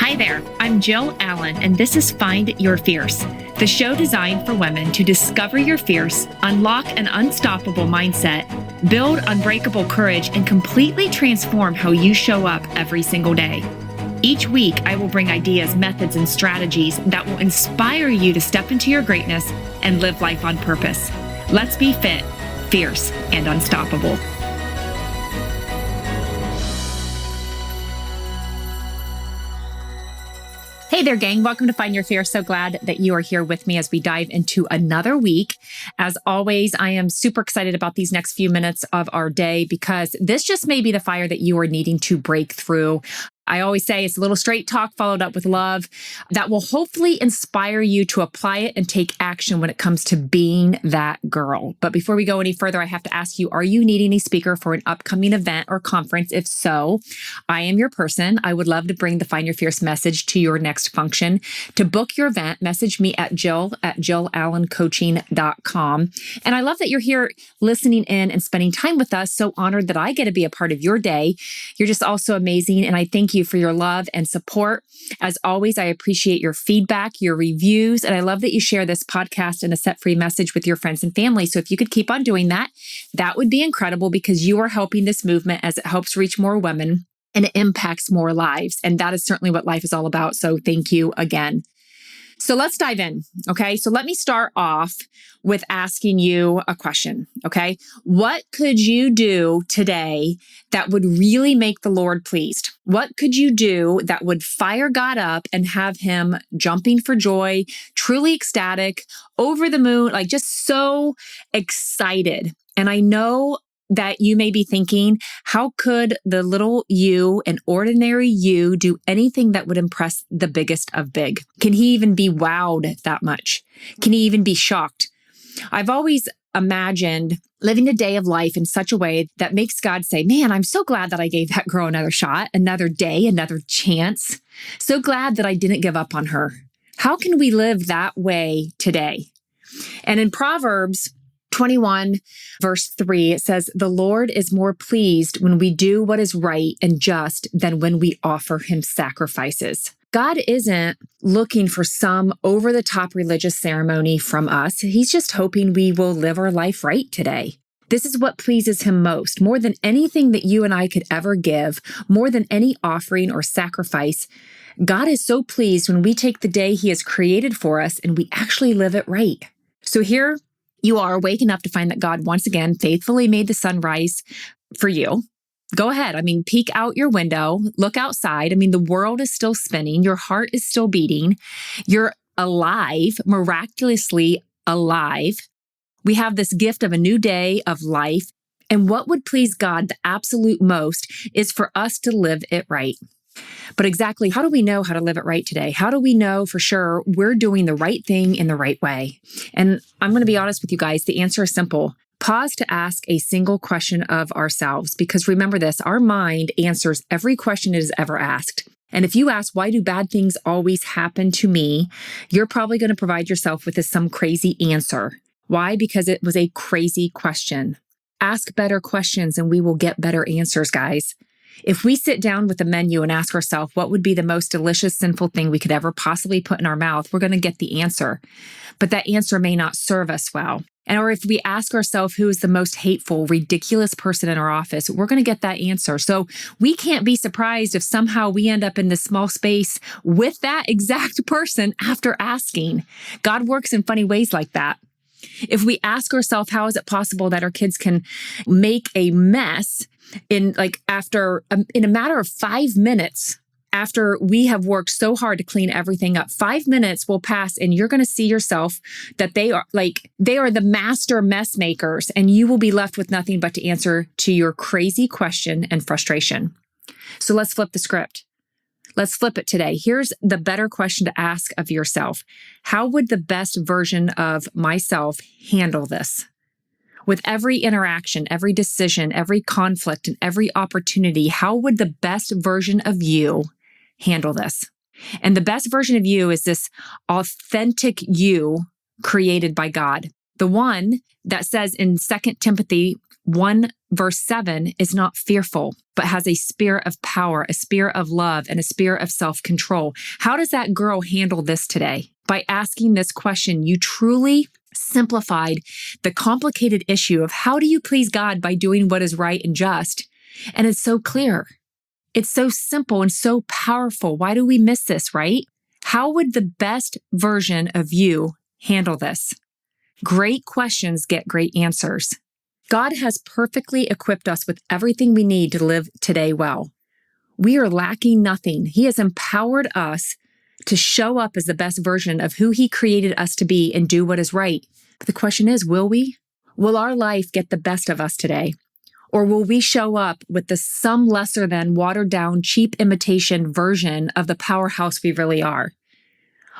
Hi there, I'm Jill Allen, and this is Find Your Fierce, the show designed for women to discover your fierce, unlock an unstoppable mindset, build unbreakable courage, and completely transform how you show up every single day. Each week, I will bring ideas, methods, and strategies that will inspire you to step into your greatness and live life on purpose. Let's be fit, fierce, and unstoppable. Hey there, gang. Welcome to Find Your Fierce. So glad that you are here with me as we dive into another week. As always, I am super excited about these next few minutes of our day because this just may be the fire that you are needing to break through. I always say it's a little straight talk followed up with love that will hopefully inspire you to apply it and take action when it comes to being that girl. But before we go any further, I have to ask you, are you needing a speaker for an upcoming event or conference? If so, I am your person. I would love to bring the Find Your Fierce message to your next function. To book your event, message me at jill@jillallencoaching.com. And I love that you're here listening in and spending time with us. So honored that I get to be a part of your day. You're just also amazing. And I thank you for your love and support. As always, I appreciate your feedback, your reviews, and I love that you share this podcast and a set-free message with your friends and family. So if you could keep on doing that, that would be incredible because you are helping this movement as it helps reach more women and it impacts more lives. And that is certainly what life is all about. So thank you again. So let's dive in. Okay. So let me start off with asking you a question. Okay. What could you do today that would really make the Lord pleased? What could you do that would fire God up and have him jumping for joy, truly ecstatic, over the moon, like just so excited? And I know that you may be thinking, how could the little you, an ordinary you, do anything that would impress the biggest of big? Can he even be wowed that much? Can he even be shocked? I've always imagined living a day of life in such a way that makes God say, man, I'm so glad that I gave that girl another shot, another day, another chance. So glad that I didn't give up on her. How can we live that way today? And in Proverbs 21 verse 3, it says, the Lord is more pleased when we do what is right and just than when we offer him sacrifices. God isn't looking for some over-the-top religious ceremony from us. He's just hoping we will live our life right today. This is what pleases him most, more than anything that you and I could ever give, more than any offering or sacrifice. God is so pleased when we take the day he has created for us and we actually live it right. So here you are awake enough to find that God once again faithfully made the sun rise for you. Go ahead. Peek out your window, look outside. The world is still spinning. Your heart is still beating. You're alive, miraculously alive. We have this gift of a new day of life. And what would please God the absolute most is for us to live it right. But exactly how do we know how to live it right today? How do we know for sure we're doing the right thing in the right way? And I'm going to be honest with you guys. The answer is simple. Pause to ask a single question of ourselves, because remember this, our mind answers every question it has ever asked. And if you ask, why do bad things always happen to me? You're probably going to provide yourself with some crazy answer. Why? Because it was a crazy question. Ask better questions and we will get better answers, guys. If we sit down with a menu and ask ourselves what would be the most delicious, sinful thing we could ever possibly put in our mouth, we're going to get the answer. But that answer may not serve us well. Or if we ask ourselves who is the most hateful, ridiculous person in our office, we're going to get that answer. So we can't be surprised if somehow we end up in this small space with that exact person after asking. God works in funny ways like that. If we ask ourselves, how is it possible that our kids can make a mess in a matter of 5 minutes after we have worked so hard to clean everything up? 5 minutes will pass and you're going to see yourself that they are the master mess makers, and you will be left with nothing but to answer to your crazy question and frustration. So let's flip the script. Let's flip it today. Here's the better question to ask of yourself. How would the best version of myself handle this? With every interaction, every decision, every conflict, and every opportunity, how would the best version of you handle this? And the best version of you is this authentic you created by God. The one that says in 2 Timothy 1 verse 7 is not fearful, but has a spirit of power, a spirit of love, and a spirit of self-control. How does that girl handle this today? By asking this question, you truly simplified the complicated issue of how do you please God by doing what is right and just? And it's so clear. It's so simple and so powerful. Why do we miss this, right? How would the best version of you handle this? Great questions get great answers. God has perfectly equipped us with everything we need to live today well. We are lacking nothing. He has empowered us to show up as the best version of who He created us to be and do what is right. But the question is, will we? Will our life get the best of us today? Or will we show up with the some lesser than watered down, cheap imitation version of the powerhouse we really are?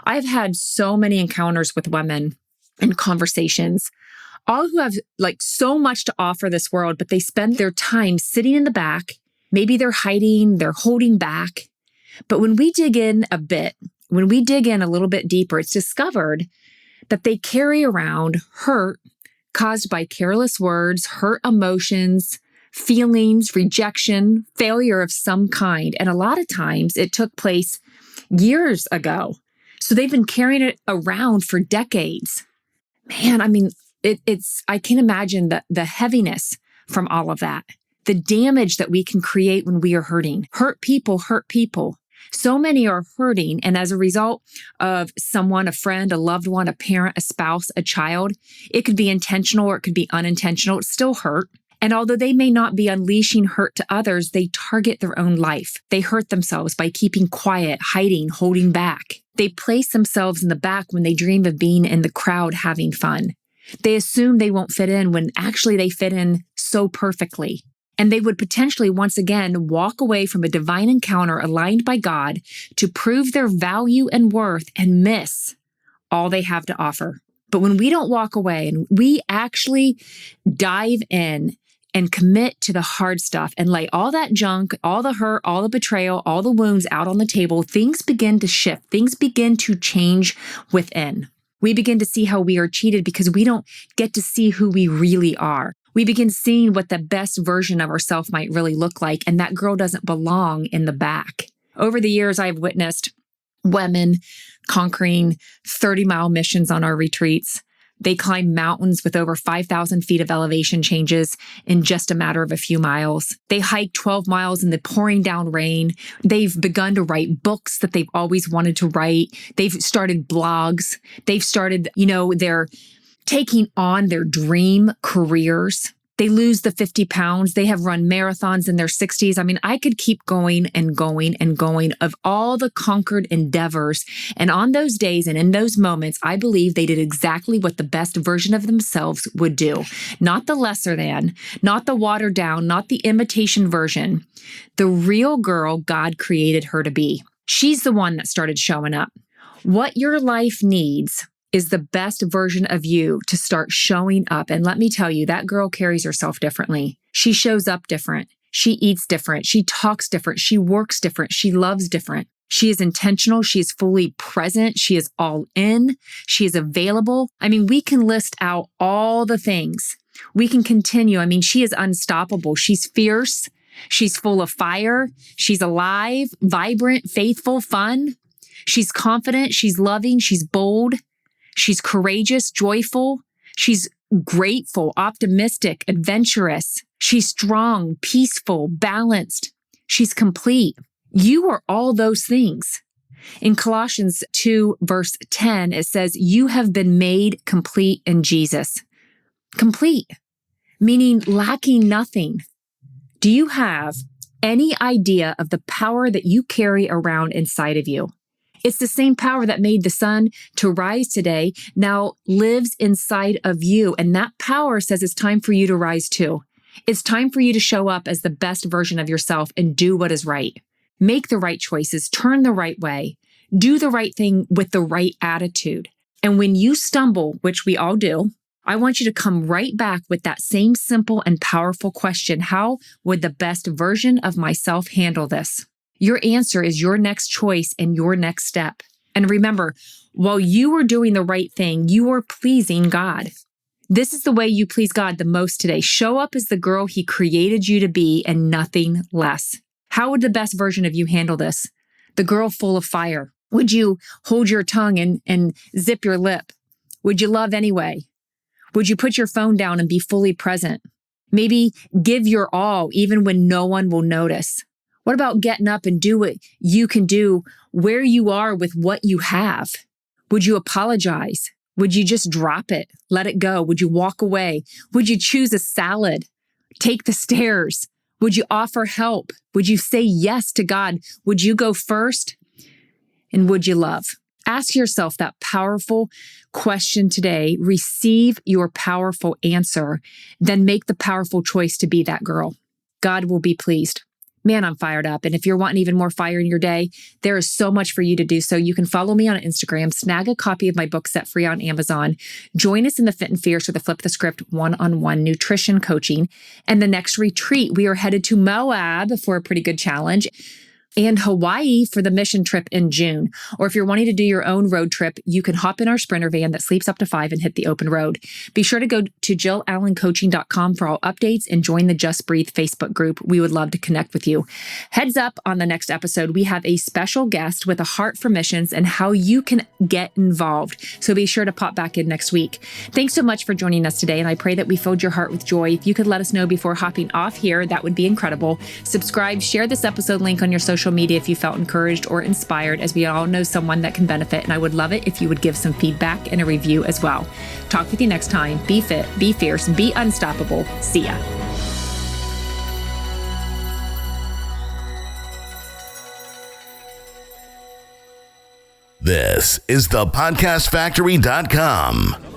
I've had so many encounters with women and conversations, all who have so much to offer this world, but they spend their time sitting in the back. Maybe they're hiding, they're holding back. But when we dig in a bit, when we dig in a little bit deeper, it's discovered that they carry around hurt caused by careless words, hurt emotions, feelings, rejection, failure of some kind. And a lot of times it took place years ago. So they've been carrying it around for decades. Man, I mean, I can imagine the heaviness from all of that, the damage that we can create when we are hurting. Hurt people hurt people. So many are hurting, and as a result of someone, a friend, a loved one, a parent, a spouse, a child, it could be intentional or it could be unintentional. It's still hurt. And although they may not be unleashing hurt to others, they target their own life. They hurt themselves by keeping quiet, hiding, holding back. They place themselves in the back when they dream of being in the crowd having fun. They assume they won't fit in when actually they fit in so perfectly. And they would potentially once again walk away from a divine encounter aligned by God to prove their value and worth and miss all they have to offer. But when we don't walk away and we actually dive in and commit to the hard stuff and lay all that junk, all the hurt, all the betrayal, all the wounds out on the table, things begin to shift. Things begin to change within. We begin to see how we are cheated because we don't get to see who we really are. We begin seeing what the best version of ourselves might really look like, and that girl doesn't belong in the back. Over the years, I've witnessed women conquering 30-mile missions on our retreats. They climb mountains with over 5,000 feet of elevation changes in just a matter of a few miles. They hike 12 miles in the pouring down rain. They've begun to write books that they've always wanted to write. They've started blogs. They've started, they're taking on their dream careers. They lose the 50 pounds. They have run marathons in their 60s. I mean, I could keep going and going and going of all the conquered endeavors. And on those days and in those moments, I believe they did exactly what the best version of themselves would do. Not the lesser than, not the watered down, not the imitation version. The real girl God created her to be. She's the one that started showing up. What your life needs is the best version of you to start showing up. And let me tell you, that girl carries herself differently. She shows up different. She eats different. She talks different. She works different. She loves different. She is intentional. She is fully present. She is all in. She is available. I mean, we can list out all the things. We can continue. I mean, she is unstoppable. She's fierce. She's full of fire. She's alive, vibrant, faithful, fun. She's confident. She's loving. She's bold. She's courageous, joyful. She's grateful, optimistic, adventurous. She's strong, peaceful, balanced. She's complete. You are all those things. In Colossians 2, verse 10, it says, you have been made complete in Jesus. Complete, meaning lacking nothing. Do you have any idea of the power that you carry around inside of you? It's the same power that made the sun to rise today now lives inside of you. And that power says it's time for you to rise too. It's time for you to show up as the best version of yourself and do what is right. Make the right choices, turn the right way, do the right thing with the right attitude. And when you stumble, which we all do, I want you to come right back with that same simple and powerful question. How would the best version of myself handle this? Your answer is your next choice and your next step. And remember, while you are doing the right thing, you are pleasing God. This is the way you please God the most today. Show up as the girl He created you to be and nothing less. How would the best version of you handle this? The girl full of fire. Would you hold your tongue and zip your lip? Would you love anyway? Would you put your phone down and be fully present? Maybe give your all even when no one will notice. What about getting up and do what you can do where you are with what you have? Would you apologize? Would you just drop it? Let it go? Would you walk away? Would you choose a salad? Take the stairs? Would you offer help? Would you say yes to God? Would you go first? And would you love? Ask yourself that powerful question today. Receive your powerful answer. Then make the powerful choice to be that girl. God will be pleased. Man, I'm fired up. And if you're wanting even more fire in your day, there is so much for you to do. So you can follow me on Instagram, snag a copy of my book set free on Amazon, join us in the Fit and Fierce or the Flip the Script one-on-one nutrition coaching. And the next retreat, we are headed to Moab for a pretty good challenge, and Hawaii for the mission trip in June. Or if you're wanting to do your own road trip, you can hop in our Sprinter van that sleeps up to 5 and hit the open road. Be sure to go to JillAllenCoaching.com for all updates and join the Just Breathe Facebook group. We would love to connect with you. Heads up, on the next episode, we have a special guest with a heart for missions and how you can get involved. So be sure to pop back in next week. Thanks so much for joining us today, and I pray that we filled your heart with joy. If you could let us know before hopping off here, that would be incredible. Subscribe, share this episode link on your social media if you felt encouraged or inspired, as we all know someone that can benefit. And I would love it if you would give some feedback and a review as well. Talk with you next time. Be fit, be fierce, be unstoppable. See ya. This is thepodcastfactory.com.